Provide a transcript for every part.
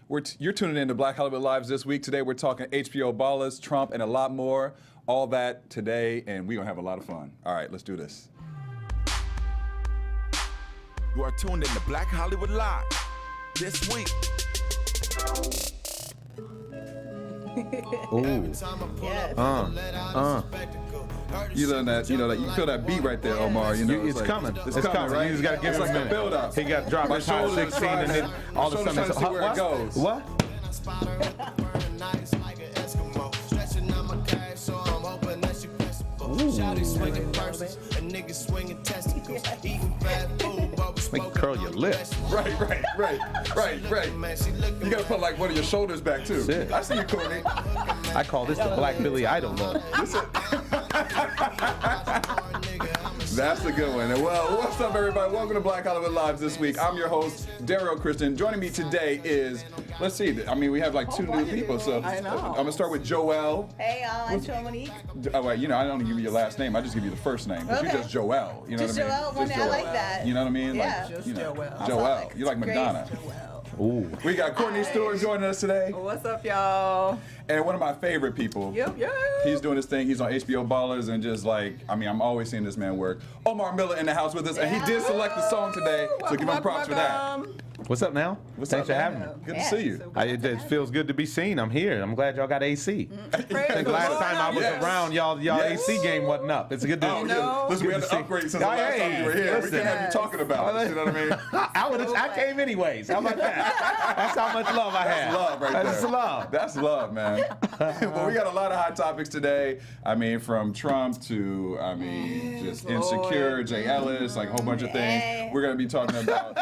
You're tuning in to Black Hollywood Lives this week. Today we're talking HBO ballers, Trump, and a lot more. All that today, and we're going to have a lot of fun. All right, let's do this. You are tuned in to Black Hollywood Live this week. Ooh. You know that, you feel that beat right there, Omar. You know, it's like, coming. It's coming. Right? You just got to give him a minute. Build up. He got to drop his high 16, and then all of a sudden it's where it goes. What? Make you curl your lip. Right. You gotta put like one of your shoulders back too. That's it. I see you, Courtney. I call this the Black Billy Idol look. That's a good one. And well, what's up, everybody? Welcome to Black Hollywood Lives this week. I'm your host, Derrial Christon. Joining me today is, let's see, we have like two new people. So I know. I'm gonna start with Joelle. Hey, I'm Monique. Oh, wait, I don't give you your last name. I just give you the first name. Because you're just Joelle. You know Just what I mean? Joelle. I like that. You know what I mean? Yeah. Like, Just Joelle. Joelle. You're like Great. Madonna. Ooh. We got Courtney Stewart joining us today. What's up, y'all? And one of my favorite people. Yep. He's doing his thing. He's on HBO Ballers and just like, I'm always seeing this man work. Omar Miller in the house with us, and he did select the song today, so give him props for that. What's up now? Thanks for having me. Good to see you. It feels good to be seen. I'm here. I'm glad y'all got AC. I think last time I was around, y'all AC game wasn't up. It's good to Listen, we had to upgrade since the last time you were here. We can't have you talking about it. You know what I mean? I came anyways. How about that? That's how much love I have. That's love right there. That's love. That's love, man. Well, we got a lot of hot topics today. From Trump to, just Insecure, Jay Ellis, like a whole bunch of things. We're going to be talking about.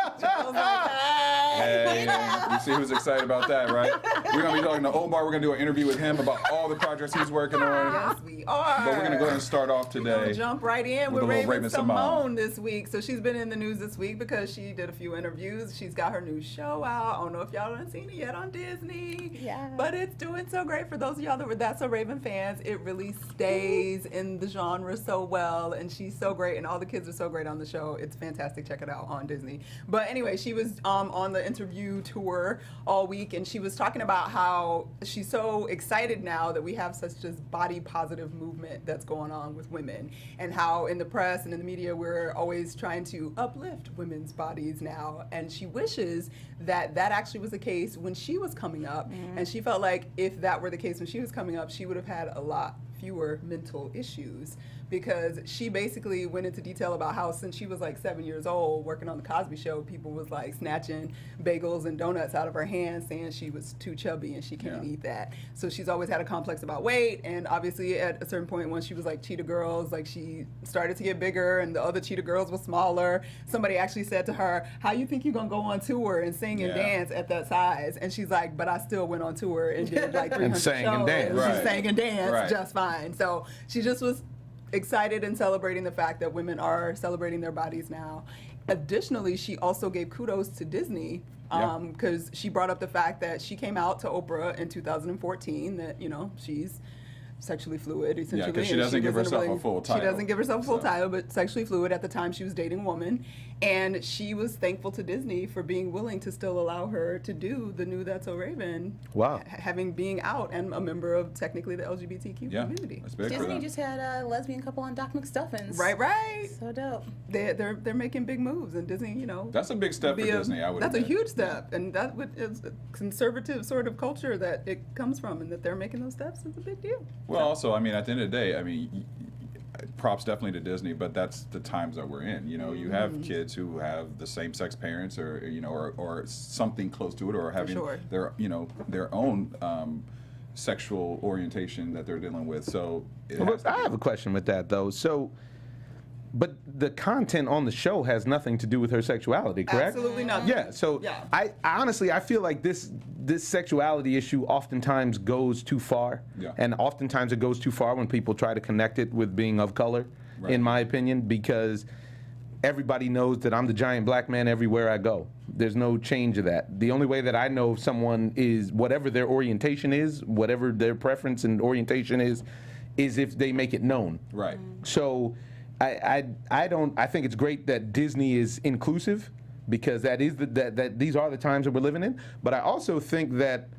Hey, you see who's excited about that, right? We're going to be talking to Omar. We're going to do an interview with him about all the projects he's working on. Yes, we are. But we're going to go ahead and start off today. We'll jump right in with with a little Raven Simone. Simone this week. So she's been in the news this week because she did a few interviews. She's got her new show out. I don't know if y'all haven't seen it yet on Disney. Yeah. But it's doing so great for those of y'all that were That's So Raven fans. It really stays in the genre so well, and she's so great, and all the kids are so great on the show. It's fantastic. Check it out on Disney. But anyway, she was on the interview tour all week, and she was talking about how she's so excited now that we have such this body positive movement that's going on with women, and how in the press and in the media we're always trying to uplift women's bodies now, and she wishes that actually was the case when she was coming up, and she felt like if that were the case when she was coming up, she would have had a lot fewer mental issues, because she basically went into detail about how since she was like 7 years old working on the Cosby Show, people was like snatching bagels and donuts out of her hands saying she was too chubby and she can't eat that. So she's always had a complex about weight, and obviously at a certain point when she was like Cheetah Girls, like she started to get bigger and the other Cheetah Girls were smaller. Somebody actually said to her, how you think you're gonna go on tour and sing and dance at that size? And she's like, but I still went on tour and did like 300 And sang shows. and danced. Right. She sang and danced Right. just fine. So she just was excited and celebrating the fact that women are celebrating their bodies now. Additionally, she also gave kudos to Disney because she brought up the fact that she came out to Oprah in 2014 that, she's sexually fluid, essentially. Yeah, because she doesn't give herself a full title. She doesn't give herself a full title, but sexually fluid. At the time, she was dating a woman, and she was thankful to Disney for being willing to still allow her to do the new That's So Raven. Wow. Being out and a member of technically the LGBTQ community. That's big for Disney them. just had a lesbian couple on Doc McStuffins. Right. So dope. They're making big moves, and Disney, That's a big step for Disney, I would That's admit. a huge step, and that is a conservative sort of culture that it comes from, and that they're making those steps is a big deal. Well, also, at the end of the day, props definitely to Disney, but that's the times that we're in. You have kids who have the same-sex parents, or or something close to it, or having their own sexual orientation that they're dealing with. So I have a question with that though. But the content on the show has nothing to do with her sexuality, correct? Absolutely nothing. Yeah. So I honestly feel like this sexuality issue oftentimes goes too far, and oftentimes it goes too far when people try to connect it with being of color, in my opinion, because everybody knows that I'm the giant black man everywhere I go. There's no change of that. The only way that I know if someone is whatever their orientation is, whatever their preference and orientation is if they make it known. Right. So I think it's great that Disney is inclusive, because that these are the times that we're living in. But I also think that,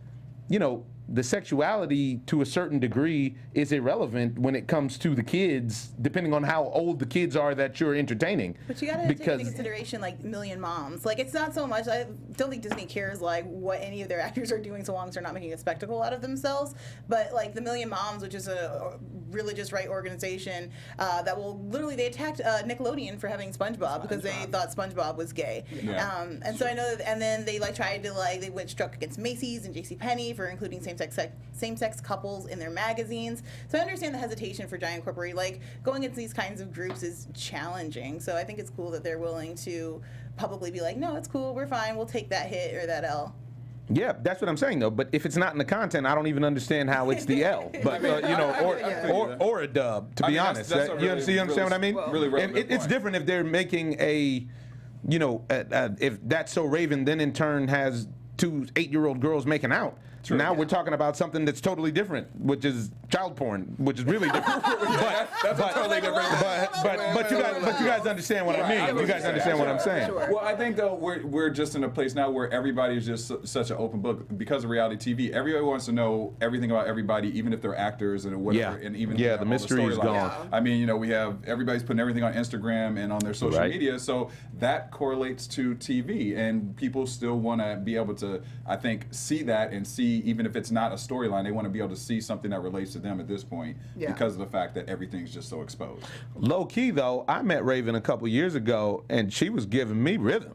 you know, the sexuality to a certain degree is irrelevant when it comes to the kids, depending on how old the kids are that you're entertaining. But you gotta take into consideration like Million Moms. Like, it's not so much, I don't think Disney cares like what any of their actors are doing so long as they're not making a spectacle out of themselves. But like the Million Moms, which is a religious right organization that will literally, they attacked Nickelodeon for having SpongeBob because they thought SpongeBob was gay. Yeah. And so I know that, and then they like tried to like, they went struck against Macy's and JCPenney for including same-sex couples in their magazines. So I understand the hesitation for giant corporate, like going into these kinds of groups is challenging. So I think it's cool that they're willing to publicly be like, no, it's cool, we're fine, we'll take that hit or that L. Yeah, that's what I'm saying though. But if it's not in the content, I don't even understand how it's the L. But you know, or a dub. To be honest, you understand what I mean? Really relevant it's different if they're making a, you know, if That's So Raven then in turn has 2 8-year-old girls making out. True. Now we're talking about something that's totally different, which is child porn, which is really different. But you guys understand what I mean. You guys understand what I'm saying. Well, I think though we're just in a place now where everybody's just such an open book because of reality TV. Everybody wants to know everything about everybody, even if they're actors and whatever. Yeah. And even the mystery is gone. Yeah. I mean, you know, we have everybody's putting everything on Instagram and on their social media, so that correlates to TV, and people still want to be able to, I think, see that and see. Even if it's not a storyline, they want to be able to see something that relates to them at this point because of the fact that everything's just so exposed. Low key though, I met Raven a couple years ago and she was giving me rhythm.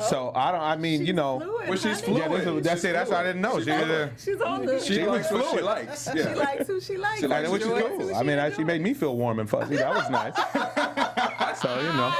So I mean, you know, she's fluid. Yeah, that's it. That's what I didn't know. She's on the. She likes what she likes. Yeah. She likes who she likes. She likes what she's cool. I mean, she made me feel warm and fuzzy. That was nice. So you know,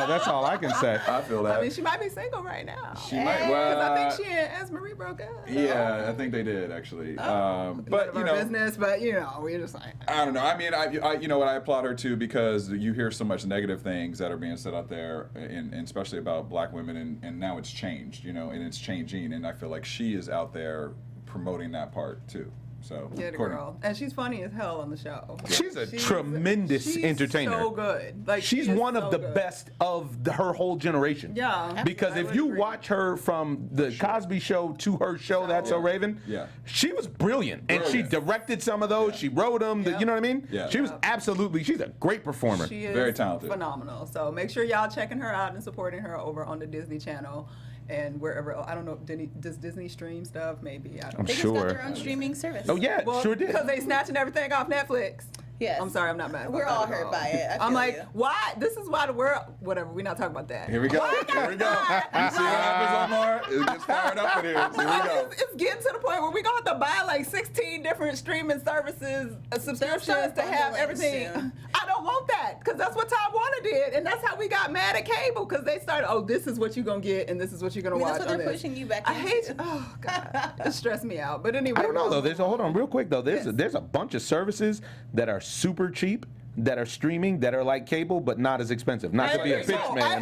that's all I can say. I feel that. I mean, she might be single right now. She might. Well, because I think she and Esmery broke up. Yeah, I think they did actually. But you know, business. But you know, we're just like. I don't know. I mean, I you know what, I applaud her too because you hear so much negative things that are being said out there, and especially about black women, and now it's changed, you know, and it's changing, and I feel like she is out there promoting that part too. So yeah, the girl, and she's funny as hell on the show. She's a tremendous entertainer. So good, like she's one of the best of her whole generation. Yeah, because if you watch her from the Cosby Show to her show, That's So Raven, she was brilliant, and she directed some of those. She wrote them. You know what I mean? Yeah. She was absolutely. She's a great performer. She is very talented, phenomenal. So make sure y'all checking her out and supporting her over on the Disney Channel. And wherever, I don't know, does Disney stream stuff? Maybe, I don't know. They just got their own streaming service. Oh yeah, sure did. Because they snatching everything off Netflix. Yes. I'm sorry, I'm not mad. We're all hurt by it. I'm like, why? This is why the world. Whatever. We're not talking about that. Here we go. Here we go. You see what happens, Omar? It gets fired up in here. Here we go. It's getting to the point where we're gonna have to buy like 16 different streaming services, subscriptions to have everything. Soon. I don't want that because that's what Time Warner did, and that's how we got mad at cable because they started. Oh, this is what you're gonna get, and this is what you're gonna watch. That's what they're pushing you back. I hate you. Oh God, it stressed me out. But anyway, I don't know though. Hold on, real quick though. There's a bunch of services that are super cheap, that are streaming, that are like cable, but not as expensive. Not to be a bitch, man.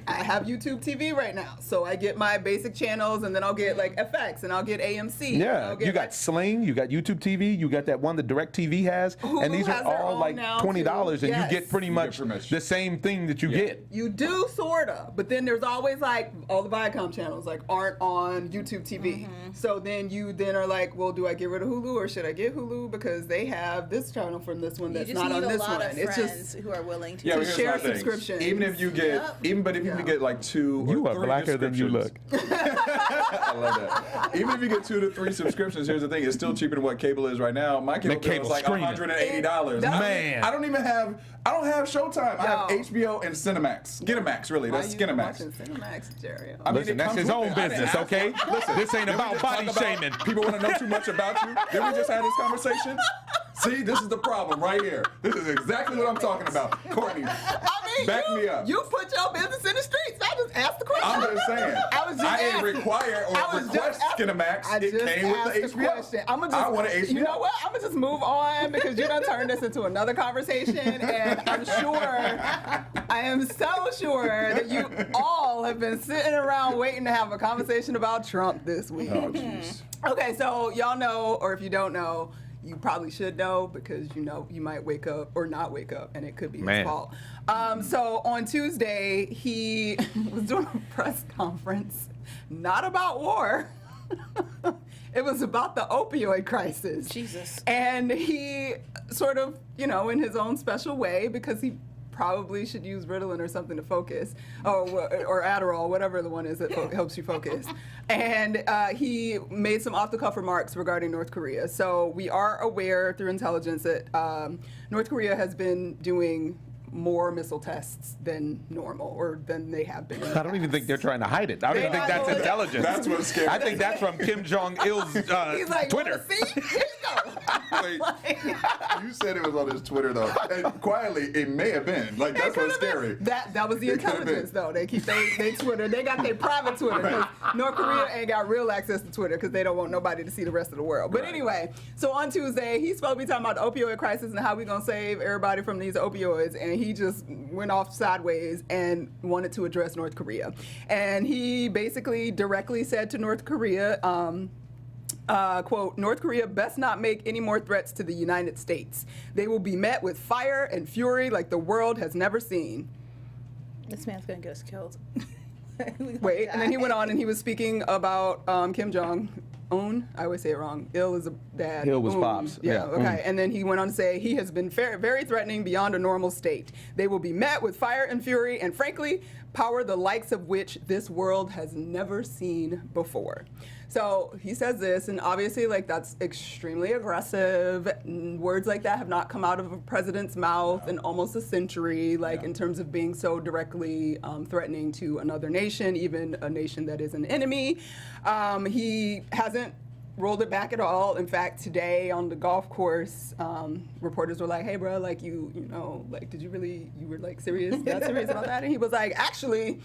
I have YouTube TV right now, so I get my basic channels, and then I'll get like FX, and I'll get AMC. Yeah, you got Sling, you got YouTube TV, you got that one that DirecTV has, and these are all like $20, and you get pretty much the same thing that you get. You do sorta, but then there's always like all the Viacom channels like aren't on YouTube TV. So then you are like, well, do I get rid of Hulu or should I get Hulu because they have this channel from this one that's not on this one. It's just who are willing to share subscriptions. Even if you get, if you get like 2 or 3 you are blacker than you look. I love that. Even if you get 2 to 3 subscriptions, here's the thing: it's still cheaper than what cable is right now. My cable bill is like $180. Man, I don't have Showtime. I have HBO and Cinemax. Skinemax, really. That's Skinemax. Cinemax, Jerry. I mean, listen, that's his own business, okay? Listen, this ain't about body shaming. People want to know too much about you. Did we just have this conversation? See, this is the problem right here. This is exactly what I'm talking about. Courtney, back me up. You put your business in the streets. I just asked the question. I'm just saying. I didn't require or request Skinemax. It came with the HBO. I want an HBO. You know what? I'm going to just move on because you done turned this into another conversation. And I am so sure that you all have been sitting around waiting to have a conversation about Trump this week. Oh, jeez. Okay, so y'all know, or if you don't know, you probably should know because you might wake up or not wake up, and it could be his fault. So on Tuesday, he was doing a press conference, not about war. It was about the opioid crisis. Jesus. And he sort of, in his own special way, because he probably should use Ritalin or something to focus, or Adderall, whatever the one is that helps you focus. And he made some off-the-cuff remarks regarding North Korea. So we are aware through intelligence that North Korea has been doing more missile tests than normal, or than they have been. I don't even think they're trying to hide it. I don't even think that's intelligence. That's what's scary. I think that's from Kim Jong-il's He's like, Twitter. See? Here you go. Wait, you said it was on his Twitter though, and quietly it may have been. Like that's what's scary. That was the intelligence though. They keep they Twitter. They got their private Twitter. Because North Korea ain't got real access to Twitter because they don't want nobody to see the rest of the world. But anyway, so on Tuesday he's supposed to be talking about the opioid crisis and how we gonna save everybody from these opioids, and he just went off sideways and wanted to address North Korea. And he basically directly said to North Korea, quote, North Korea best not make any more threats to the United States. They will be met with fire and fury like the world has never seen. This man's gonna get us killed. Wait, and then he went on and he was speaking about Kim Jong-un. I always say it wrong. Il is a dad. Il was pops. Yeah, okay. And then he went on to say he has been very threatening beyond a normal state. They will be met with fire and fury and, frankly, power the likes of which this world has never seen before. So he says this, and obviously, like, that's extremely aggressive. Words like that have not come out of a president's mouth in almost a century, like, in terms of being so directly threatening to another nation, even a nation that is an enemy. He hasn't rolled it back at all. In fact, today on the golf course, reporters were like, hey, bro, like, you know, like, did you really, you were, like, serious about that? And he was like, actually,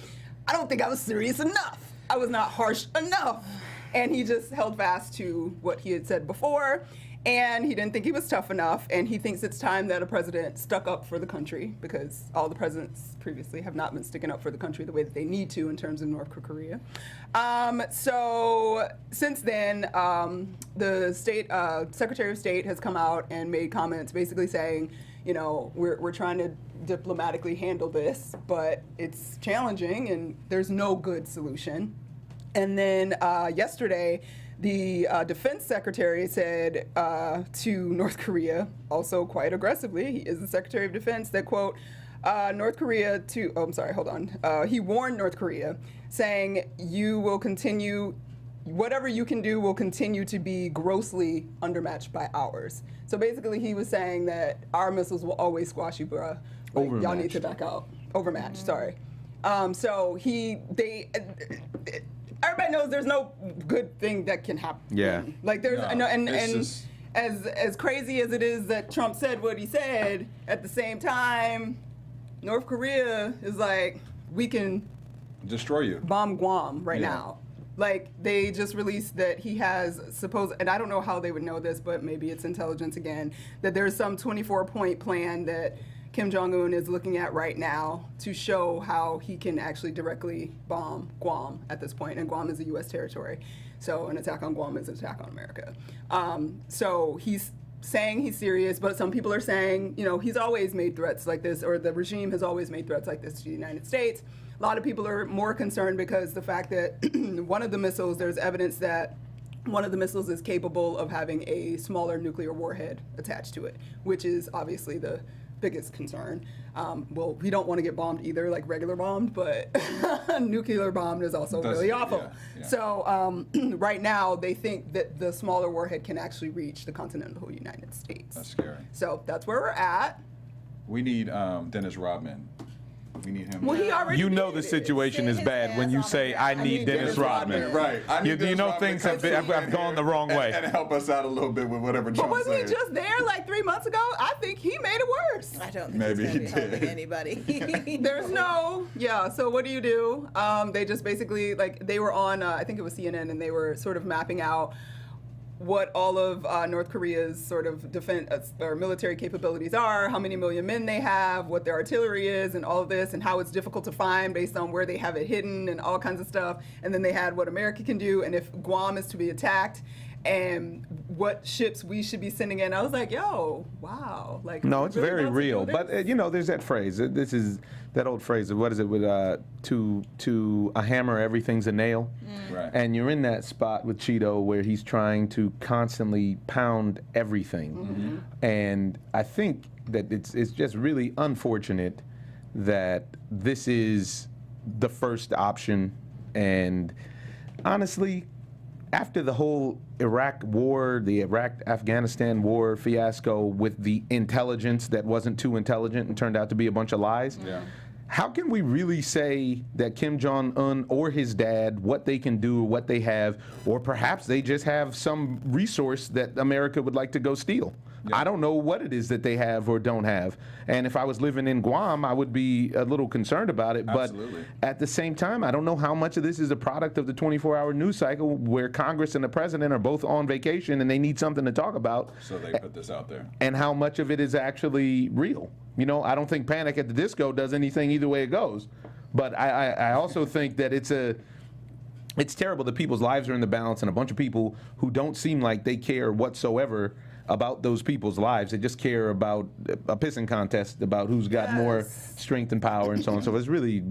I don't think I was serious enough. I was not harsh enough. And he just held fast to what he had said before, and he didn't think he was tough enough, and he thinks it's time that a president stuck up for the country, because all the presidents previously have not been sticking up for the country the way that they need to in terms of North Korea. So since then, the Secretary of State has come out and made comments basically saying, you know, we're trying to diplomatically handle this, but it's challenging and there's no good solution. And then yesterday, the defense secretary said to North Korea, also quite aggressively, he is the Secretary of Defense, that, quote, North Korea to, oh, I'm sorry, hold on. He warned North Korea, saying, you will continue, whatever you can do will continue to be grossly undermatched by ours. So basically he was saying that our missiles will always squash you, bruh. Like, y'all need to back out. Overmatched, sorry. So everybody knows there's no good thing that can happen. Yeah. Like there's as crazy as it is that Trump said what he said, at the same time, North Korea is like, we can destroy you. Bomb Guam right now. Like, they just released that he has and I don't know how they would know this, but maybe it's intelligence again, that there's some 24-point plan that Kim Jong-un is looking at right now to show how he can actually directly bomb Guam at this point, and Guam is a U.S. territory. So an attack on Guam is an attack on America. So he's saying he's serious, but some people are saying, you know, he's always made threats like this, or the regime has always made threats like this to the United States. A lot of people are more concerned because the fact that one of the missiles, there's evidence that one of the missiles is capable of having a smaller nuclear warhead attached to it, which is obviously the biggest concern. Well, we don't want to get bombed either, like regular bombed, but nuclear bombed is also really awful. Yeah. So right now, they think that the smaller warhead can actually reach the continental United States. That's scary. So that's where we're at. We need Dennis Rodman. We need him. Well, he already You know the situation is bad when you say, I need Dennis Rodman. Right. I need You know things have gone the wrong way. And help us out a little bit with whatever Trump's But wasn't saying. he just there like 3 months ago? I think he made it worse. I don't think Maybe he's he gonna be helping did. anybody. There's no, so what do? They just basically, like, they were on, I think it was CNN, and they were sort of mapping out what all of North Korea's sort of defense or military capabilities are, how many million men they have, what their artillery is, and all of this, and how it's difficult to find based on where they have it hidden and all kinds of stuff. And then they had what America can do, and if Guam is to be attacked, and what ships we should be sending in. I was like, yo, wow. Like, no, it's really very real. But there's that phrase. This is that old phrase. What is it with to a hammer, everything's a nail. Right. And you're in that spot with Cheeto where he's trying to constantly pound everything. And I think that it's just really unfortunate that this is the first option. And honestly, after the whole Iraq war, the Iraq-Afghanistan war fiasco with the intelligence that wasn't too intelligent and turned out to be a bunch of lies, how can we really say that Kim Jong-un or his dad, what they can do, what they have, or perhaps they just have some resource that America would like to go steal? I don't know what it is that they have or don't have. And if I was living in Guam, I would be a little concerned about it. Absolutely. But at the same time, I don't know how much of this is a product of the 24-hour news cycle where Congress and the president are both on vacation and they need something to talk about. So they put this out there. And how much of it is actually real. You know, I don't think Panic at the Disco does anything either way it goes. But I also think that it's terrible that people's lives are in the balance and a bunch of people who don't seem like they care whatsoever about those people's lives. They just care about a pissing contest about who's got more strength and power and so on. So it's really,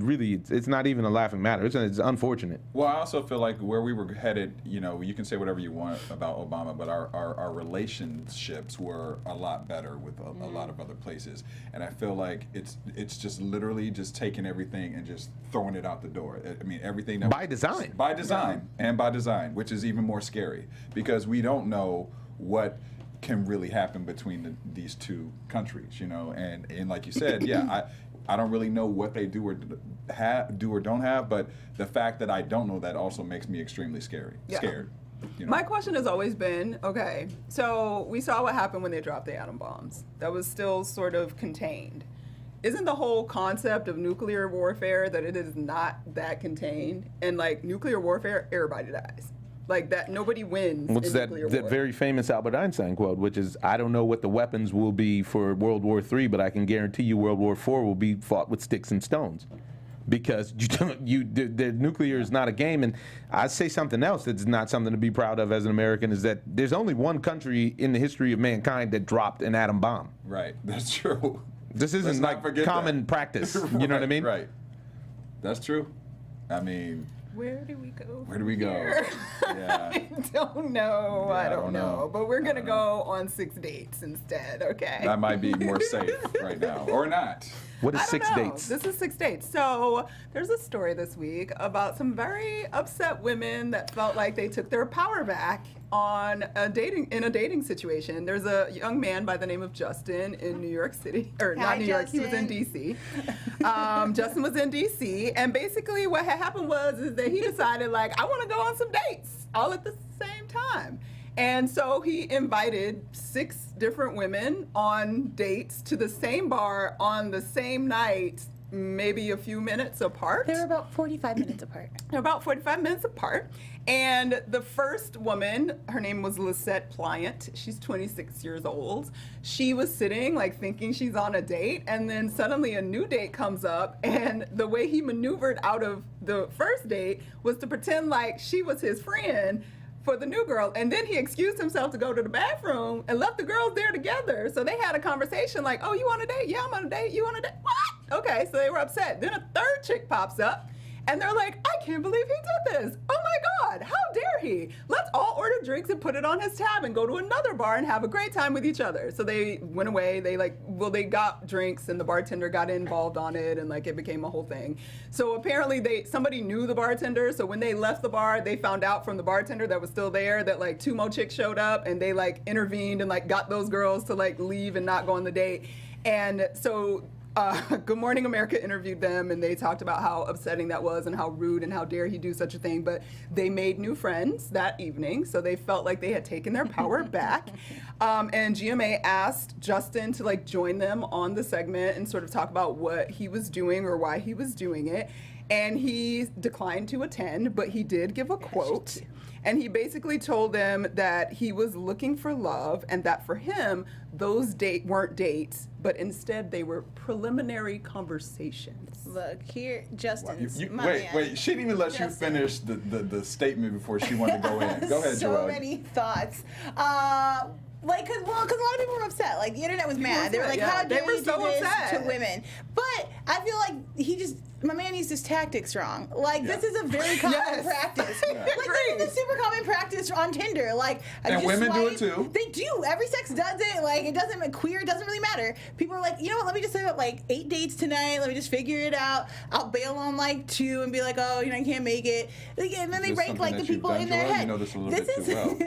it's not even a laughing matter. It's unfortunate. Well, I also feel like where we were headed, you know, you can say whatever you want about Obama, but our relationships were a lot better with a lot of other places. And I feel like it's just literally just taking everything and just throwing it out the door. I mean, everything that by design. By design, and by design, which is even more scary because we don't know what can really happen between these two countries, you know, and like you said, I don't really know what they do or don't have, but the fact that I don't know that also makes me extremely scared. You know? My question has always been, okay, so we saw what happened when they dropped the atom bombs. That was still sort of contained. Isn't the whole concept of nuclear warfare that it is not that contained? And like nuclear warfare, everybody dies. Like that, nobody wins. What's in that war. very famous Albert Einstein quote, which is, I don't know what the weapons will be for World War III, but I can guarantee you World War IV will be fought with sticks and stones. Because the nuclear is not a game. And I say something else that's not something to be proud of as an American, is that there's only one country in the history of mankind that dropped an atom bomb. Right, that's true. This isn't like common practice. You know what I mean? Right. That's true. I mean, where do we go? Where do we go? Yeah. I don't know. Yeah, I don't know. But we're going to go on 6 dates instead, okay? That might be more safe right now. Or not. What is 6 dates? This is 6 dates. So there's a story this week about some very upset women that felt like they took their power back in a dating situation. There's a young man by the name of Justin in New York City, or Hi, not New York, Justin. he was in D.C. Justin was in D.C. and basically what had happened is that he decided like, I want to go on some dates all at the same time. And so he invited 6 different women on dates to the same bar on the same night, maybe a few minutes apart. They were about 45 minutes apart. They're about 45 minutes apart. And the first woman, her name was Lisette Pliant. She's 26 years old. She was sitting, like, thinking she's on a date, and then suddenly a new date comes up, and the way he maneuvered out of the first date was to pretend like she was his friend for the new girl, and then he excused himself to go to the bathroom and left the girls there together. So they had a conversation like, oh, you on a date? Yeah, I'm on a date. You on a date? What? Okay, so they were upset. Then a third chick pops up, and they're like, I can't believe he did this. Oh my God, how dare he? Let's all order drinks and put it on his tab and go to another bar and have a great time with each other. So they went away. They got drinks and the bartender got involved on it, and like it became a whole thing. So apparently somebody knew the bartender. So when they left the bar, they found out from the bartender that was still there that like 2 more chicks showed up, and they like intervened and like got those girls to like leave and not go on the date. And so Good Morning America interviewed them, and they talked about how upsetting that was and how rude and how dare he do such a thing. But they made new friends that evening, so they felt like they had taken their power back. And GMA asked Justin to like join them on the segment and sort of talk about what he was doing or why he was doing it. and he declined to attend, but he did give a quote. And he basically told them that he was looking for love and that for him, those weren't dates, but instead they were preliminary conversations. Look, here, Justin's wait, she didn't even let you finish the statement before she wanted to go in. Go ahead, so Joelle. many thoughts. Because a lot of people were upset. Like, the internet was mad. They were like, how dare you do this to women? But I feel like my man used his tactics wrong. Like, this is a very common practice. Like, this is a super common practice on Tinder. Like, and women do it too. They do. Every sex does it. Like, it doesn't, queer, it doesn't really matter. People are like, you know what, let me just set up like 8 dates tonight. Let me just figure it out. I'll bail on like 2 and be like, oh, you can't make it. And then they rank like the people in their head. You know this a little bit too well.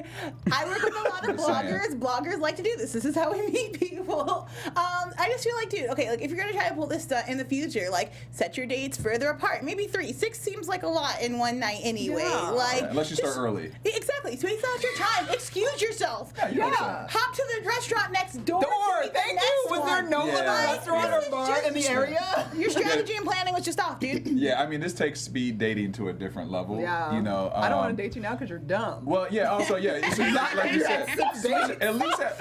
I work with a lot of bloggers. Bloggers like to do this. This is how we meet people. I just feel like, dude, okay, like if you're gonna try to pull this stuff in the future, like set your dates further apart. Maybe 3. 6 seems like a lot in one night anyway. Yeah. Like unless you start early. Exactly. Space out your time. Excuse yourself. Yeah. Hop to the restaurant next door. Thank you. Was there no other restaurant or bar in the area? Your strategy and planning was just off, dude. Yeah, I mean, this takes speed dating to a different level. Yeah. You know, I don't want to date you now because you're dumb. Well, yeah. Also, yeah. So like you said, at least have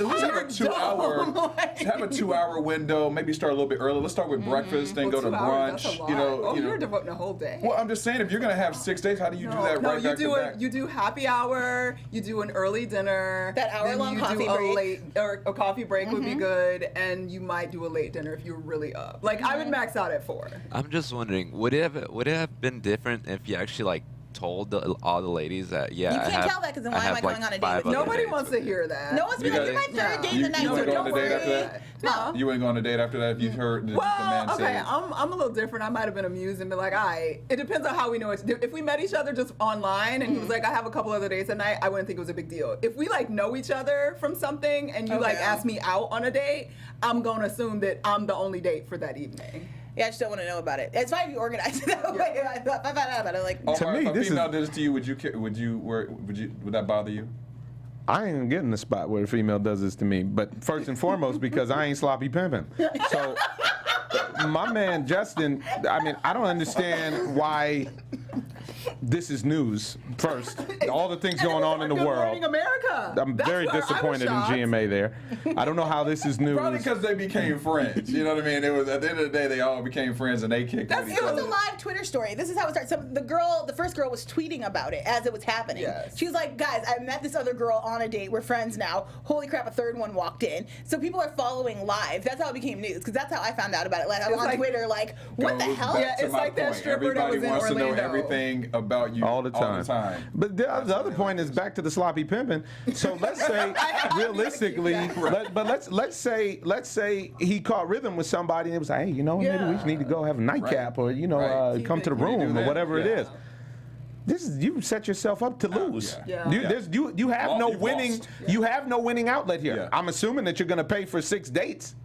a 2-hour window. Maybe start a little bit early. Let's start with breakfast, then go to 2 hours, brunch. that's a lot. You're devoting a whole day. Well, I'm just saying, if you're gonna have 6 days, how do you do that right back to back? You do happy hour. You do an early dinner. That hour-long coffee break. A coffee break would be good, and you might do a late dinner if you're really up. Like I would max out at 4. I'm just wondering, would it have been different if you actually like told all the ladies that you can't tell that because then why am I going on a date with you? Nobody wants to hear that. No one's be like, you're my third date the night, so don't worry. No. You wouldn't go on a date after that if you heard the man say. I'm a little different. I might have been amused and been like, all right. It depends on how we know it. If we met each other just online and he was like, I have a couple other dates at night, I wouldn't think it was a big deal. If we like know each other from something and you like ask me out on a date, I'm going to assume that I'm the only date for that evening. Yeah, I just don't want to know about it. It's fine if you organize it that way. If I found out about it, like. Omar, if a female did this to you, would that bother you? I ain't getting the spot where a female does this to me, but first and foremost because I ain't sloppy pimping. So my man Justin, I mean, I don't understand why this is news. First, all the things going on in the world. America. I'm very disappointed in GMA there. I don't know how this is news. Probably because they became friends. You know what I mean? It was at the end of the day they all became friends and they kicked with each It was other. a live Twitter story. This is how it starts. So the first girl was tweeting about it as it was happening. Yes. She was like, guys, I met this other girl on a date. We're friends now. Holy crap, a third one walked in. So people are following live. That's how it became news because that's how I found out about it. Like, I was on Twitter like, what the hell? Yeah, it's like that stripper that was in Everybody wants to know Orlando. everything about you all the time. But the other point is back to the sloppy pimping. So let's say realistically, let's say he caught rhythm with somebody and it was like, hey, you know, maybe we just need to go have a nightcap or come to the room or whatever it is. You set yourself up to lose. You have no winning. Lost. You have no winning outlet here. Yeah. I'm assuming that you're going to pay for 6 dates.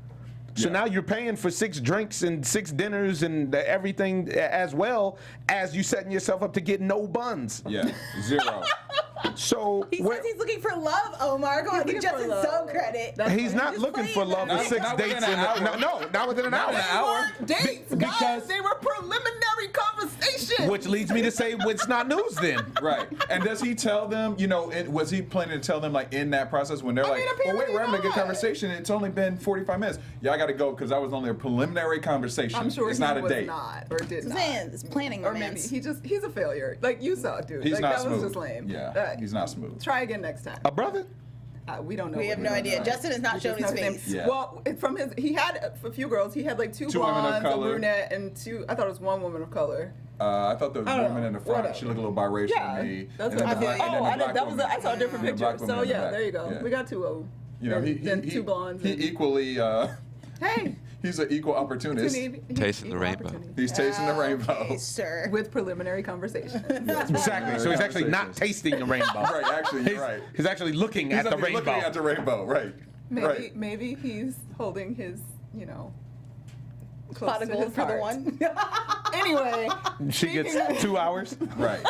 So now you're paying for 6 drinks and 6 dinners and everything as well as you setting yourself up to get no buns. Yeah, 0. So He says he's looking for love, Omar. Go on, give Justin some credit. he's not looking for love with 6 dates in not within an hour. Dates, guys. They were preliminary conversations. Which leads me to say it's not news then. Right. And does he tell them, was he planning to tell them like in that process when they're like, well, wait, we're having a good conversation. It's only been 45 minutes. Yeah, I got to go because that was only a preliminary conversation. I'm sure it's he not a was date. not or did not. It's planning Or romance. maybe he's a failure. Like you saw, dude. He's like, not that smooth. was just lame. Yeah, he's not smooth. Try again next time. A brother? We don't know. We have no idea. Justin has not shown his face. Yeah. Well, he had a few girls. He had like 2 2 women of blondes, a color. brunette, and 2. I thought it was 1 woman of color. I thought the I don't woman know. in the front, Whatever. she looked a little biracial to me. That's And what I then feel. the black- and then the black woman. I saw a different And the black picture. woman So in the yeah, back. there you go. Yeah. We got 2 of them. He 2 blondes. He equally. Hey. He's an equal opportunist. Tasting the rainbow. He's tasting the rainbow. Okay, sir. With preliminary conversation. Exactly. So he's actually not tasting the rainbow. Right, actually, you're right. He's actually looking at the He's rainbow. looking at the rainbow, right. Maybe he's holding his, close Pot of to gold his for the heart. one. Anyway. She gets 2 hours. Right.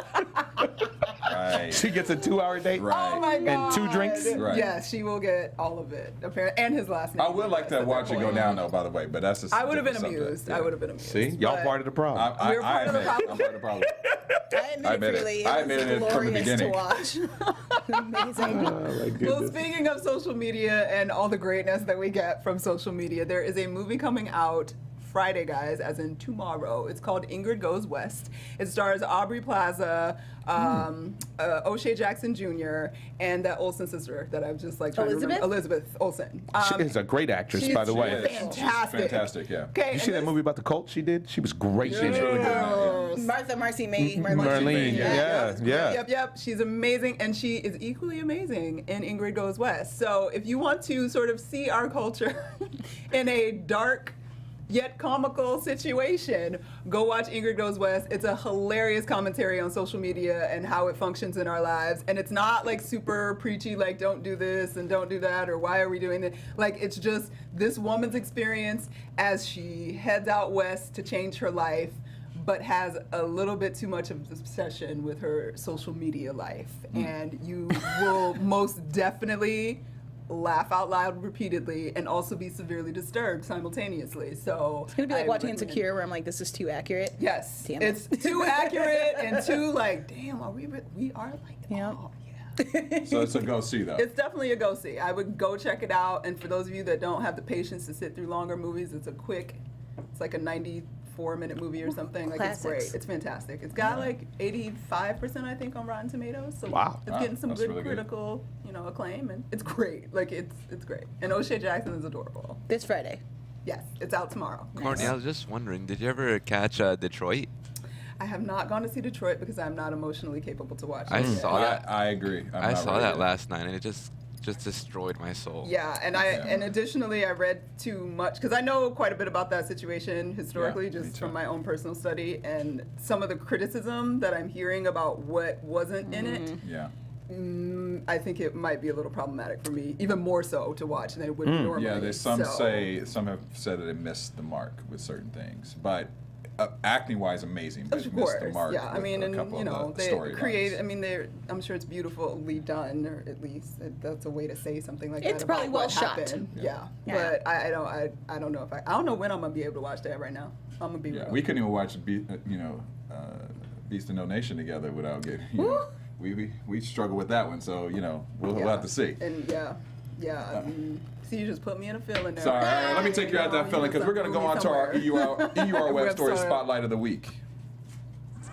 Right. She gets a 2-hour date. Right. Oh my God. And 2 drinks? Right. Yes, she will get all of it, apparently, and his last name. I would like to watch it go down, though, by the way, but that's just I would have been different subject. amused. Yeah. I would have been amused. See, y'all But part of the problem. We're part of the problem. I'm part of the problem. I I admit admit it freely. it. I admit it was from the glorious to beginning. watch. Amazing. Oh, my Well, goodness. speaking of social media and all the greatness that we get from social media, there is a movie coming out Friday, guys, as in tomorrow. It's called Ingrid Goes West. It stars Aubrey Plaza, O'Shea Jackson Jr., and that Olsen sister that I've just like trying to remember. Elizabeth Olsen. She is a great actress, she's- by the She way. is. Fantastic. She's fantastic, yeah. Okay, You see that movie about the cult she did? She was great in She's really it. good in it, yeah. Martha, Marcy, May, Marlene, yeah. Yep. She's amazing, and she is equally amazing in Ingrid Goes West. So if you want to sort of see our culture in a dark yet comical situation, go watch Ingrid Goes West. It's a hilarious commentary on social media and how it functions in our lives. And it's not like super preachy, like don't do this and don't do that, or why are we doing that? Like, it's just this woman's experience as she heads out west to change her life, but has a little bit too much of an obsession with her social media life. And you will most definitely laugh out loud repeatedly and also be severely disturbed simultaneously. So It's gonna be like I watching recommend Insecure, where I'm like, this is too accurate. Yes, Damn it. it's too accurate and too like, damn, are we are like, Yeah. oh yeah. So it's a go see, though. It's definitely a go see. I would go check it out. And for those of you that don't have the patience to sit through longer movies, it's like a 94-minute movie or something. Like, it's Classics. great. It's fantastic. It's got like 85%, I think, on Rotten Tomatoes. So Wow. it's getting some That's good really good. critical, acclaim, and it's great. Like, it's great. And O'Shea Jackson is adorable. This Friday. Yes, it's out tomorrow. Courtney, I was just wondering, did you ever catch Detroit? I have not gone to see Detroit because I'm not emotionally capable to watch it. I yet. saw that. I agree. I saw that last night, and it just destroyed my soul. Yeah, and additionally, I read too much because I know quite a bit about that situation historically, Yeah, me just too. from my own personal study, and some of the criticism that I'm hearing about what wasn't in it. Yeah. I think it might be a little problematic for me, even more so to watch than it would normally. Yeah, some So- some have said that it missed the mark with certain things, but acting wise, amazing. But Of missed course, the mark. yeah. I with mean, a and couple of the they storylines. create. I mean, I'm sure it's beautifully done, or at least that's a way to say something like that. It's probably about well what shot. happened. Yeah. Yeah. But I don't know if I don't know when I'm gonna be able to watch that right now. I'm gonna be. Yeah, real. we couldn't even watch Beast of No Nation together without getting. We struggle with that one, so we'll have to see. And yeah. See, you just put me in a feeling there. Sorry, all right, let me take you out that feeling because we're going to go on to our EUR Web Story Web Spotlight of the Week.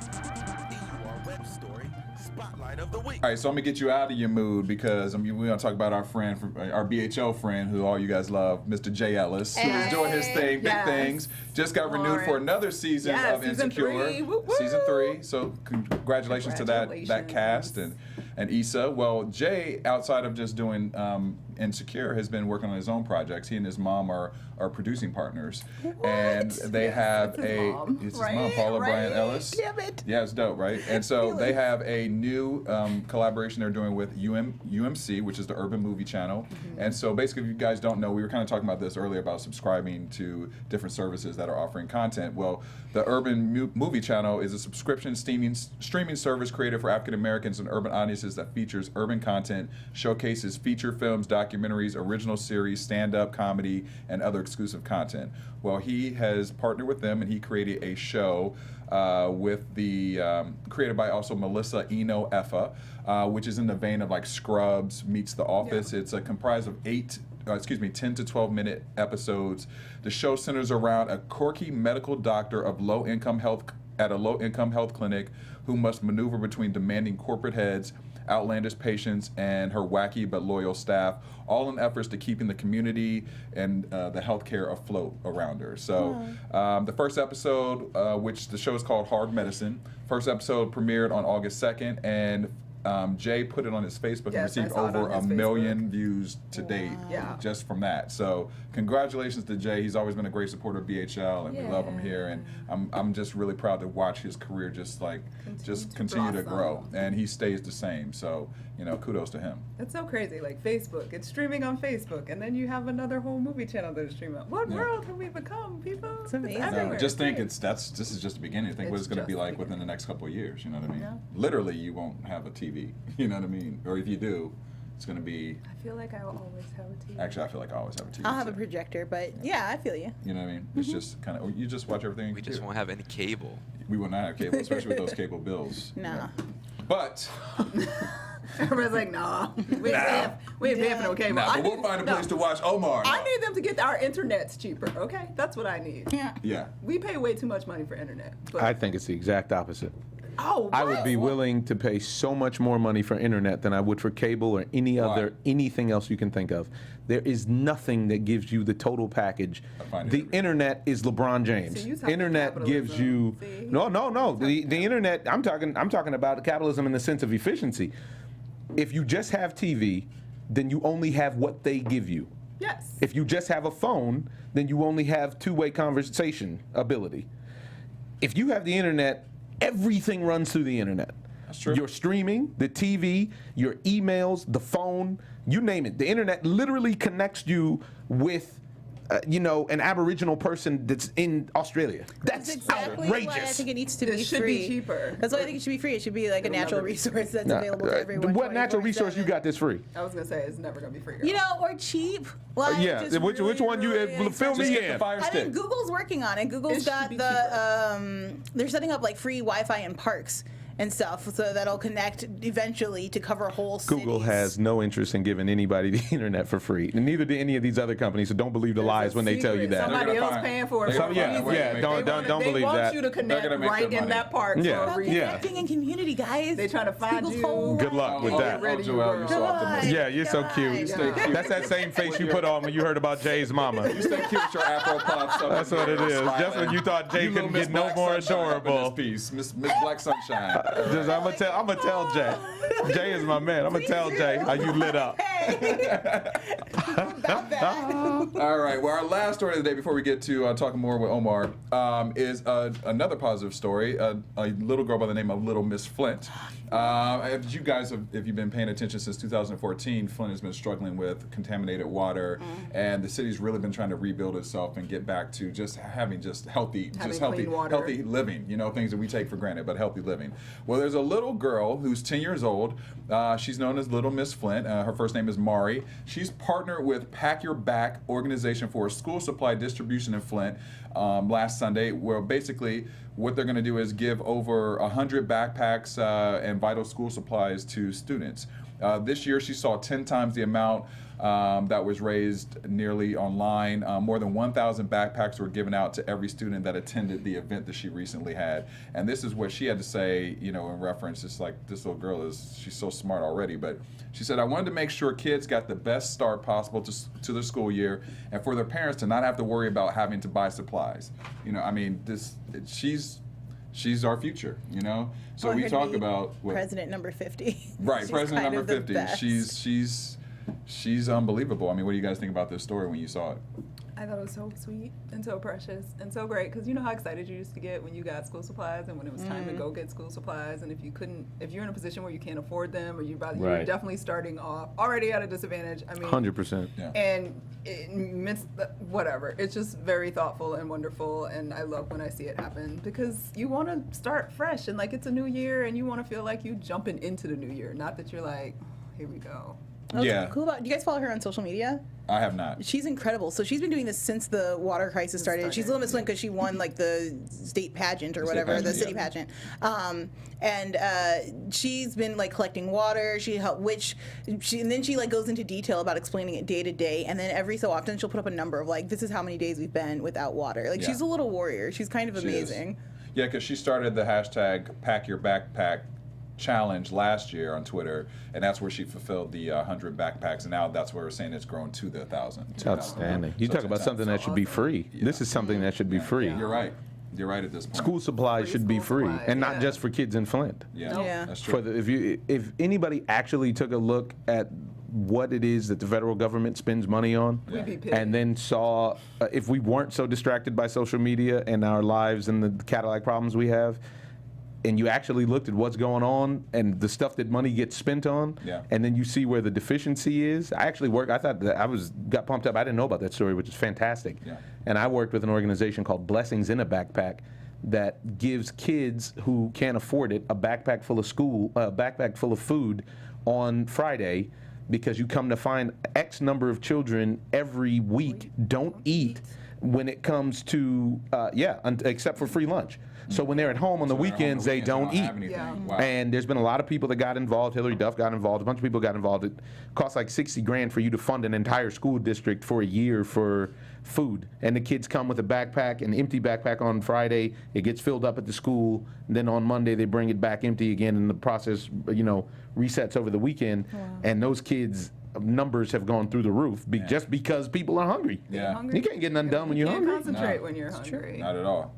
EUR Web Story Spotlight of the Week. All right, so I'm going to get you out of your mood because we're going to talk about our friend, our BHL friend, who all you guys love, Mr. J. Ellis, who is doing his thing, big Yes. things. Just got renewed for Lawrence. another season Yes, of season Insecure. 3. Woo, woo. Season 3. So congratulations to that cast and Issa. Well, Jay, outside of just doing Insecure, has been working on his own projects. He and his mom are producing partners, and they have It's his mom, it's his right? mom, Paula Right? Bryant Ellis. Damn it. Yeah, it's dope, right? And so they have a new collaboration they're doing with UMC, which is the Urban Movie Channel. And so basically, if you guys don't know, we were kind of talking about this earlier about subscribing to different services that are offering content. Well, the Urban Movie Channel is a subscription streaming service created for African Americans and urban audiences that features urban content, showcases feature films, documentaries, original series, stand-up comedy, and other exclusive content. Well, he has partnered with them, and he created a show created by also Melissa Eno Effa, which is in the vein of like Scrubs meets The Office. Yeah. It's comprised of 10 to 12 minute episodes. The show centers around a quirky medical doctor of low-income health clinic who must maneuver between demanding corporate heads, outlandish patients, and her wacky but loyal staff, all in efforts to keeping the community and the healthcare afloat around her. So the first episode, which the show is called Hard Medicine, first episode premiered on August 2nd, and Jay put it on his Facebook and received over 1 million views to date just from that. So congratulations to Jay. He's always been a great supporter of BHL, and we love him here. And I'm just really proud to watch his career just continue to grow. And he stays the same. So kudos to him. It's so crazy, like Facebook. It's streaming on Facebook, and then you have another whole movie channel that's streaming. What world have we become, people? It's amazing. everywhere. Just think this is just the beginning. Think what it's going to be like beginning. within the next couple of years. You know what I mean? Yeah. Literally, you won't have a TV TV. You know what I mean? Or if you do, it's going to be. I feel like I will always have a TV. Actually, I feel like I always have a TV. I'll have a projector, but yeah, I feel you. You know what I mean? It's just kind of, you just watch everything. We just won't have any cable. We will not have cable, especially with those cable bills. Nah. Yeah. But. Everybody's like, nah, we ain't paying for no cable. Nah, but we'll find a place to watch Omar. I need them to get our internet's cheaper, okay? That's what I need. Yeah. Yeah. We pay way too much money for internet. But I think it's the exact opposite. oh, I would be willing to pay so much more money for internet than I would for cable or anything else you can think of. There is nothing that gives you the total package. The internet is LeBron James. So you talking Internet gives you See? no. The internet. I'm talking about capitalism in the sense of efficiency. If you just have TV, then you only have what they give you. Yes. If you just have a phone, then you only have two-way conversation ability. If you have the internet, everything runs through the internet. That's true. Your streaming, the TV, your emails, the phone, you name it. The internet literally connects you with, an Aboriginal person that's in Australia. That's exactly outrageous. why I think it needs to be It should free. be cheaper. That's why I think it should be free. It should be like a natural resource that's available to everyone. What natural resource you got that's free? I was gonna say it's never gonna be free. Girl. You know, or cheap. Like, Yeah, just which really, one you really fill me Just get in? the Fire I Stick. mean, Google's working on it. Google's It should got be they're setting up like free Wi-Fi in parks and stuff, so that'll connect eventually to cover whole cities. Google has no interest in giving anybody the internet for free, and neither do any of these other companies. So don't believe the lies when they tell you that. Somebody They're gonna else find- paying for it. they're for gonna a find a reason. way to make don't their money. believe They want that. you to connect They're gonna make right their in money. that park Yeah. for a About reason. connecting in community, guys. They trying to find Google's you. whole Good luck with Oh, that. oh, Joel, you're so God. optimistic. Yeah, you're so cute. You stay cute. That's that same face you put on when you heard about Jay's mama. You stay cute with your Afro pops. That's what it is. Just when you thought Jay couldn't get no more adorable. Piece. Miss Black Sunshine. I'm gonna tell Jay. Jay is my man. I'm gonna tell Jay how you lit up. Hey. About that. All right. Well, our last story of the day before we get to talking more with Omar is another positive story. A little girl by the name of Little Miss Flint. If you guys if you've been paying attention since 2014, Flint has been struggling with contaminated water, and the city's really been trying to rebuild itself and get back to just having healthy clean water. healthy living. You know, things that we take for granted, but healthy living. Well, there's a little girl who's 10 years old. She's known as Little Miss Flint. Her first name is Mari. She's partnered with Pack Your Back organization for school supply distribution in Flint last Sunday, where basically what they're going to do is give over 100 backpacks and vital school supplies to students. This year, she saw 10 times the amount that was raised nearly online. More than 1,000 backpacks were given out to every student that attended the event that she recently had. And this is what she had to say, in reference. It's like, this little girl she's so smart already. But she said, I wanted to make sure kids got the best start possible to their school year, and for their parents to not have to worry about having to buy supplies. She's our future, So we talk about President number 50. Right, She's President kind number of the 50. best. She's unbelievable. I mean, what do you guys think about this story when you saw it? I thought it was so sweet and so precious and so great, because you know how excited you used to get when you got school supplies and when it was time to go get school supplies, and if you're in a position where you can't afford them, or you're Right. definitely starting off already at a disadvantage. I mean, 100%. Yeah. and it means whatever. It's just very thoughtful and wonderful, and I love when I see it happen, because you want to start fresh and like it's a new year, and you want to feel like you jumping into the new year, not that you're like, here we go. What's Yeah. cool about, do you guys follow her on social media? I have not. She's incredible. So she's been doing this since the water crisis started. She's Little Miss Flint because she won like the state pageant or whatever, the city pageant. And she's been like collecting water. She helped, and then she like goes into detail about explaining it day to day. And then every so often she'll put up a number of like, this is how many days we've been without water. Like she's a little warrior. She's kind of She is. amazing. Yeah, because she started the hashtag Pack Your Backpack challenge last year on Twitter, and that's where she fulfilled the 100 backpacks, and now that's where we're saying it's grown to the 1,000. It's outstanding. You So talk it's about something that should be free. This is something that should be free. You're right. You're right at this point. School supplies Free should be school free, supplies, and not yeah. just for kids in Flint. Yeah, Yeah. that's true. If anybody actually took a look at what it is that the federal government spends money on, We'd be pissed. and then saw if we weren't so distracted by social media and our lives and the Cadillac problems we have, and you actually looked at what's going on and the stuff that money gets spent on, and then you see where the deficiency is. I thought that got pumped up. I didn't know about that story, which is fantastic. Yeah. And I worked with an organization called Blessings in a Backpack that gives kids who can't afford it a backpack full of food on Friday, because you come to find X number of children every week don't eat when it comes to except for free lunch. So when they're at home on the weekends, they don't eat. Yeah. Wow. And there's been a lot of people that got involved. Hillary Duff got involved. A bunch of people got involved. It costs like $60,000 for you to fund an entire school district for a year for food. And the kids come with a backpack, an empty backpack on Friday. It gets filled up at the school. Then on Monday, they bring it back empty again, and the process, resets over the weekend. Wow. And those kids' numbers have gone through the roof just because people are hungry. Yeah. You can't get nothing done when you're hungry. You can't concentrate when you're hungry. Not at all.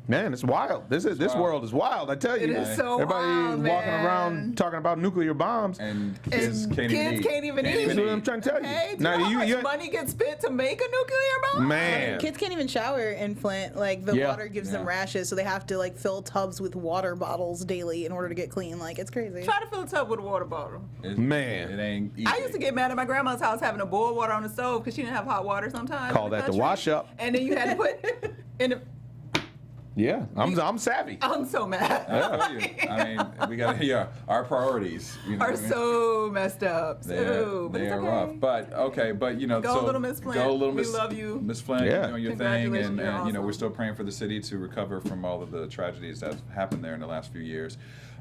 Man, it's wild. This world is wild. I tell you. It is so Everybody wild, walking man. around talking about nuclear bombs. And kids can't even eat. That's what I'm trying to tell you. Hey, do you know how much money gets spent to make a nuclear bomb? Man. Kids can't even shower in Flint. Like, the water gives them rashes, so they have to, like, fill tubs with water bottles daily in order to get clean. Like, it's crazy. Try to fill a tub with a water bottle. Man. It ain't easy. I used to get mad at my grandma's house having to boil water on the stove because she didn't have hot water sometimes. Call that the wash up. And then you had to put in the... Yeah, I'm savvy. I'm so mad. I tell you. I mean, we got our priorities Are so messed up. They are rough. But Go little Miss Flint. Go little We Miss. love you. Miss Flint. Yeah. Doing your thing, and You're awesome. we're still praying for the city to recover from all of the tragedies that have happened there in the last few years.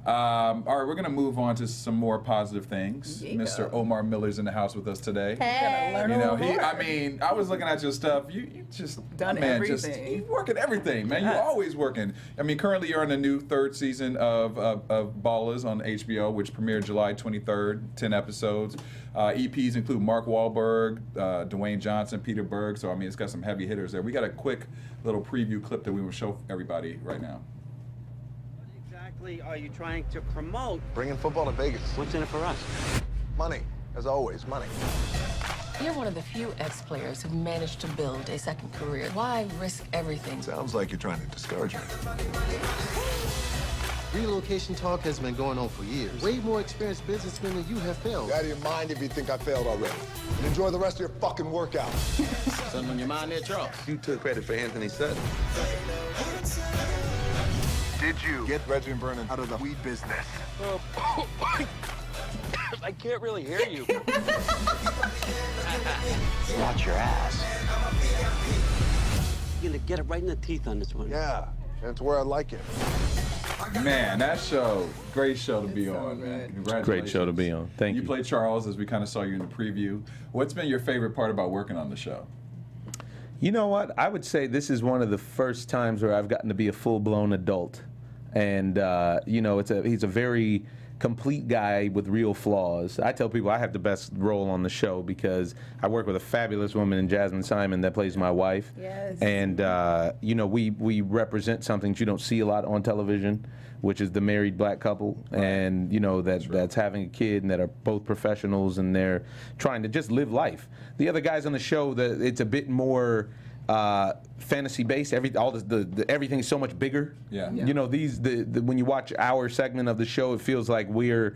All right, we're gonna move on to some more positive things. Yeah. Mr. Omar Miller's in the house with us today. Hey. I was looking at your stuff. You just Done everything. You working everything, man. You're always working. I mean, currently you're on the new third season of Ballers on HBO, which premiered July 23rd. 10 episodes. EPs include Mark Wahlberg, Dwayne Johnson, Peter Berg. So I mean, it's got some heavy hitters there. We got a quick little preview clip that we will show everybody right now. Are you trying to promote? Bringing football to Vegas. What's in it for us? Money, as always, money. You're one of the few ex-players who've managed to build a second career. Why risk everything? Sounds like you're trying to discourage me. Relocation talk has been going on for years. Way more experienced businessmen than you have failed. Get out of your mind if you think I failed already. And enjoy the rest of your fucking workout. Something on your mind there, Charles? You took credit for Anthony Sutton. Did you get Reggie and Vernon out of the weed business? I can't really hear you. Watch your ass. You're gonna get it right in the teeth on this one. Yeah, that's where I like it. Man, that show, great show to be on, man. Congratulations. Great show to be on. Thank you. You played Charles, as we kind of saw you in the preview. What's been your favorite part about working on the show? You know what? I would say this is one of the first times where I've gotten to be a full-blown adult. And, he's a very complete guy with real flaws. I tell people I have the best role on the show because I work with a fabulous woman in Jasmine Simon that plays my wife. Yes. And, we represent something that you don't see a lot on television, which is the married black couple. Right. And, that's having a kid and that are both professionals and they're trying to just live life. The other guys on the show, it's a bit more fantasy based. Everything's so much bigger. Yeah. When you watch our segment of the show, it feels like we're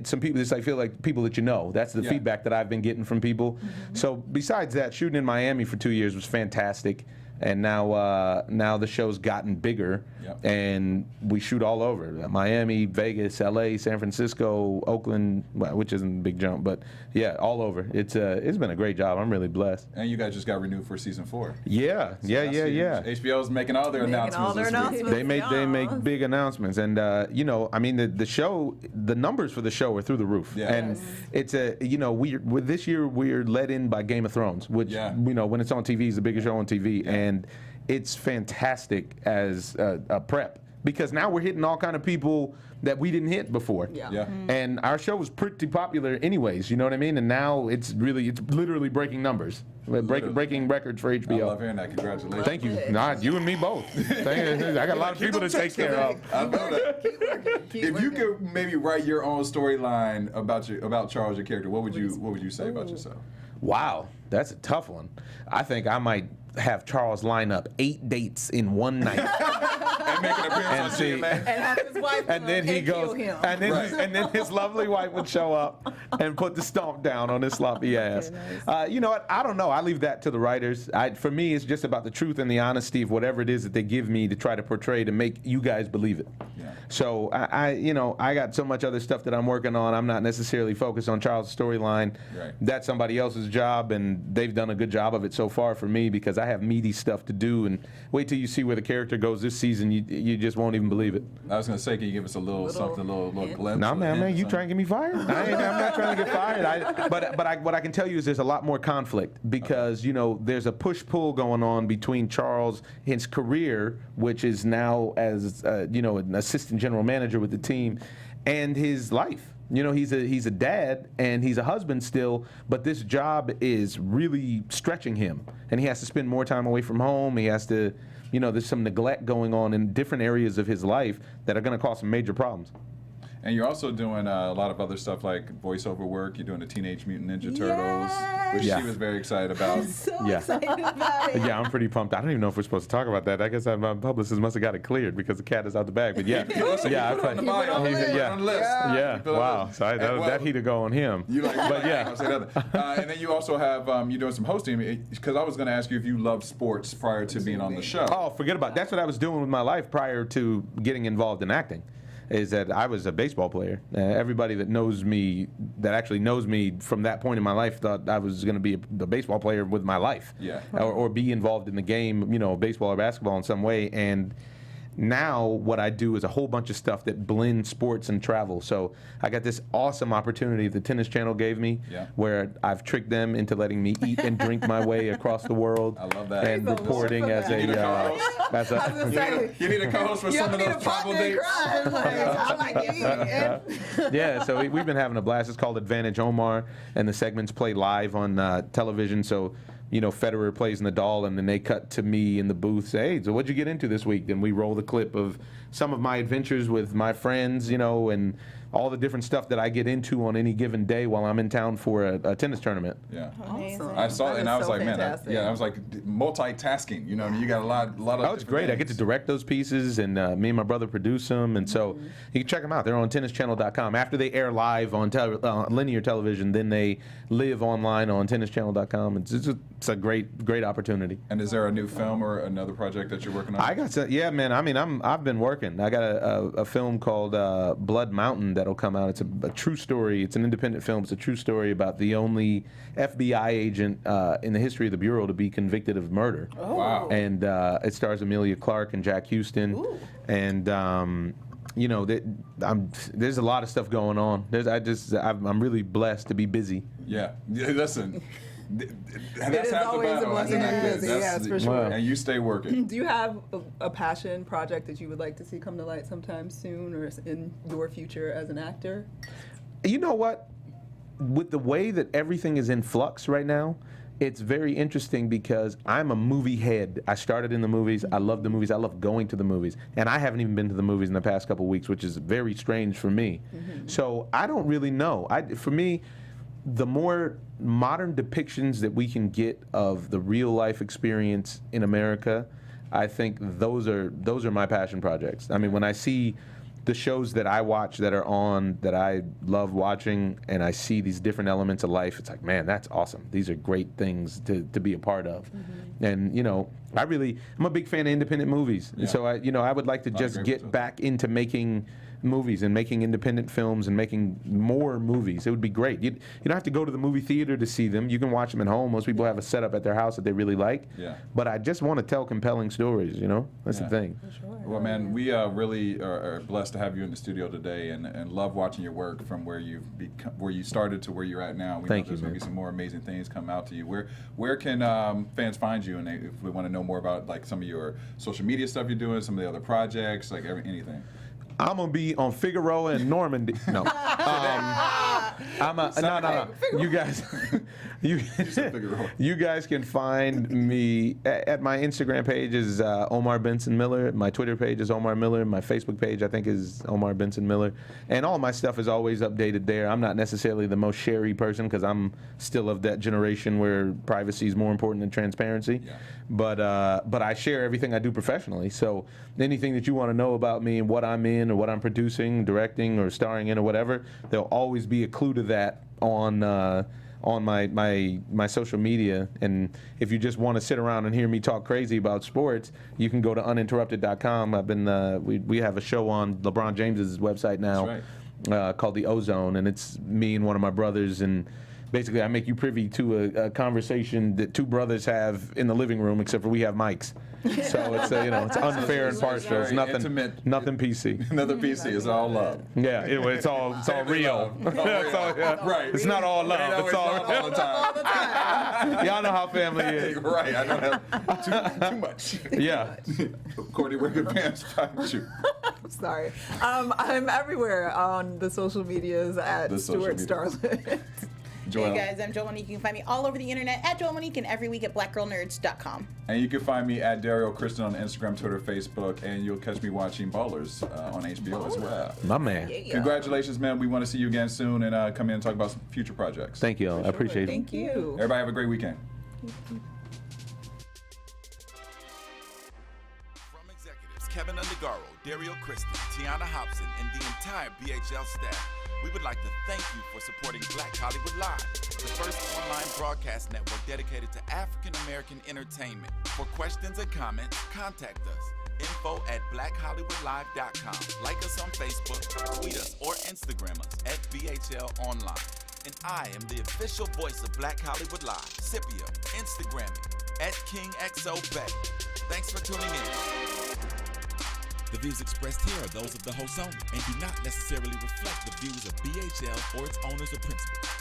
some people. I feel like people that you know. That's the feedback that I've been getting from people. Mm-hmm. So besides that, shooting in Miami for 2 years was fantastic. And now the show's gotten bigger, and we shoot all over Miami, Vegas, LA, San Francisco, Oakland, which isn't a big jump, but all over. It's been a great job. I'm really blessed. And you guys just got renewed for season 4. Yeah. HBO's making all their announcements. They make big announcements, and the show, the numbers for the show are through the roof. Yeah. And it's this year we're led in by Game of Thrones, which when it's on TV is the biggest show on TV. Yeah. And it's fantastic as a prep because now we're hitting all kind of people that we didn't hit before. Yeah. Mm-hmm. And our show was pretty popular anyways, you know what I mean? And now it's literally breaking numbers, breaking records for HBO. I love hearing that. Congratulations. Thank you. You and me both. I got a lot of people to take care of. I know that. If you could maybe write your own storyline about Charles, your character, what would you say about yourself? Wow, that's a tough one. I think I might have Charles line up 8 dates in one night. And make an appearance and see. and have his wife And then he kill goes, him. and then his lovely wife would show up and put the stomp down on his sloppy ass. You know what? I don't know. I leave that to the writers. For me, it's just about the truth and the honesty of whatever it is that they give me to try to portray to make you guys believe it. Yeah. So I got so much other stuff that I'm working on. I'm not necessarily focused on Charles' storyline. Right. That's somebody else's job, and they've done a good job of it so far for me because I have meaty stuff to do. And wait till you see where the character goes this season. You just won't even believe it. I was gonna say, can you give us a little something, a little glimpse? No, man, you trying to get me fired? I'm not trying to get fired. But what I can tell you is there's a lot more conflict because there's a push-pull going on between Charles, his career, which is now as an assistant general manager with the team, and his life. He's a dad and he's a husband still, but this job is really stretching him, and he has to spend more time away from home. He has to, there's some neglect going on in different areas of his life that are going to cause some major problems. And you're also doing a lot of other stuff like voiceover work. You're doing the Teenage Mutant Ninja Turtles, which she was very excited about. I'm so excited about it. Yeah, I'm pretty pumped. I don't even know if we're supposed to talk about that. I guess my publicist must have got it cleared because the cat is out the bag. But yeah, I put on the bio, on the list. Yeah. Wow. So that he'd go on him. You like, but yeah. I'll say that. And then you also have you're doing some hosting because I was going to ask you if you loved sports prior to being on the show. Oh, forget about it. That's what I was doing with my life prior to getting involved in acting. Is that I was a baseball player. Everybody that knows me, that actually knows me from that point in my life, thought I was going to be a baseball player with my life. Yeah. Or be involved in the game, baseball or basketball in some way. And now what I do is a whole bunch of stuff that blends sports and travel. So I got this awesome opportunity the Tennis Channel gave me, where I've tricked them into letting me eat and drink my way across the world. I love that. And reporting as a you need a co-host for some of those travel dates. I like it. Yeah, so we've been having a blast. It's called Advantage Omar, and the segments play live on television. So Federer plays Nadal, and then they cut to me in the booth, say, hey, so what'd you get into this week? Then we roll the clip of some of my adventures with my friends, and all the different stuff that I get into on any given day while I'm in town for a tennis tournament. Yeah. Awesome. I saw it, and I was like, fantastic. man, I was like multitasking. You got a lot of. Oh, it's great. I get to direct those pieces, and me and my brother produce them, and so you can check them out. They're on tennischannel.com. After they air live on linear television, then they live online on tennischannel.com. It's a great opportunity. And is there a new film or another project that you're working on? Yeah, man. I mean, I've been working. I got a film called Blood Mountain that'll come out. It's a true story. It's an independent film. It's a true story about the only FBI agent in the history of the Bureau to be convicted of murder. Oh. Wow. And it stars Amelia Clark and Jack Houston. Ooh. And there's a lot of stuff going on. I'm really blessed to be busy. Yeah. Listen. That's half the battle. Yes, for sure. And you stay working. Do you have a passion project that you would like to see come to light sometime soon or in your future as an actor? You know what? With the way that everything is in flux right now, it's very interesting because I'm a movie head. I started in the movies. I love the movies. I love going to the movies. And I haven't even been to the movies in the past couple of weeks, which is very strange for me. Mm-hmm. So I don't really know. For me, the more modern depictions that we can get of the real life experience in America, I think those are my passion projects. I mean, when I see the shows that I watch that are on that I love watching, and I see these different elements of life, it's like, man, that's awesome. These are great things to be a part of. Mm-hmm. And I'm a big fan of independent movies. Yeah. So I would like to just get back into making movies and making independent films and making more movies. It would be great. You don't have to go to the movie theater to see them. You can watch them at home. Most people have a setup at their house that they really like. Yeah. But I just want to tell compelling stories, That's the thing. For sure. Well, man, we really are blessed to have you in the studio today and love watching your work from where you started to where you're at now. We know there's going to be some more amazing things come out to you. Where can fans find you? And if we want to know more about like some of your social media stuff you're doing, some of the other projects, like anything. I'm gonna be on Figaro and Normandy. No, no. You guys, You guys can find me at my Instagram page is Omar Benson Miller. My Twitter page is Omar Miller. My Facebook page, I think, is Omar Benson Miller. And all my stuff is always updated there. I'm not necessarily the most sharey person because I'm still of that generation where privacy is more important than transparency. Yeah. But I share everything I do professionally. So anything that you want to know about me and what I'm in or what I'm producing, directing, or starring in or whatever, there'll always be a clue to that on my social media. And if you just want to sit around and hear me talk crazy about sports, you can go to uninterrupted.com. I've been we have a show on LeBron James's website now. That's right. Called The Ozone, and it's me and one of my brothers, and basically I make you privy to a conversation that two brothers have in the living room, except for we have mics. So it's it's unfair and partial. It's nothing intimate. Nothing PC. Nothing PC. It's all love. Yeah, it's all real. Right. It's not all love. It's all the time. Y'all know how family is. Right. I don't have too much. Yeah. Courtney, where can fans find you? I'm sorry. I'm everywhere on the social medias at Stuart Starlet. Hey guys, I'm Joel Monique. You can find me all over the internet at Joel Monique and every week at blackgirlnerds.com. And you can find me at Derrial Christon on Instagram, Twitter, Facebook, and you'll catch me watching Ballers on HBO as well. My man. Yeah. Congratulations, man. We want to see you again soon and come in and talk about some future projects. Thank you. I appreciate it. Thank you. Everybody have a great weekend. From executives Keven Undergaro, Derrial Christon, Tiana Hobson, and the entire BHL staff, we would like to thank you for supporting Black Hollywood Live, the first online broadcast network dedicated to African-American entertainment. For questions and comments, contact us. info@blackhollywoodlive.com. Like us on Facebook, tweet us, or Instagram us at BHL Online. And I am the official voice of Black Hollywood Live, Scipio, Instagram me at KingXOBay. Thanks for tuning in. The views expressed here are those of the host only and do not necessarily reflect the views of BHL or its owners or principals.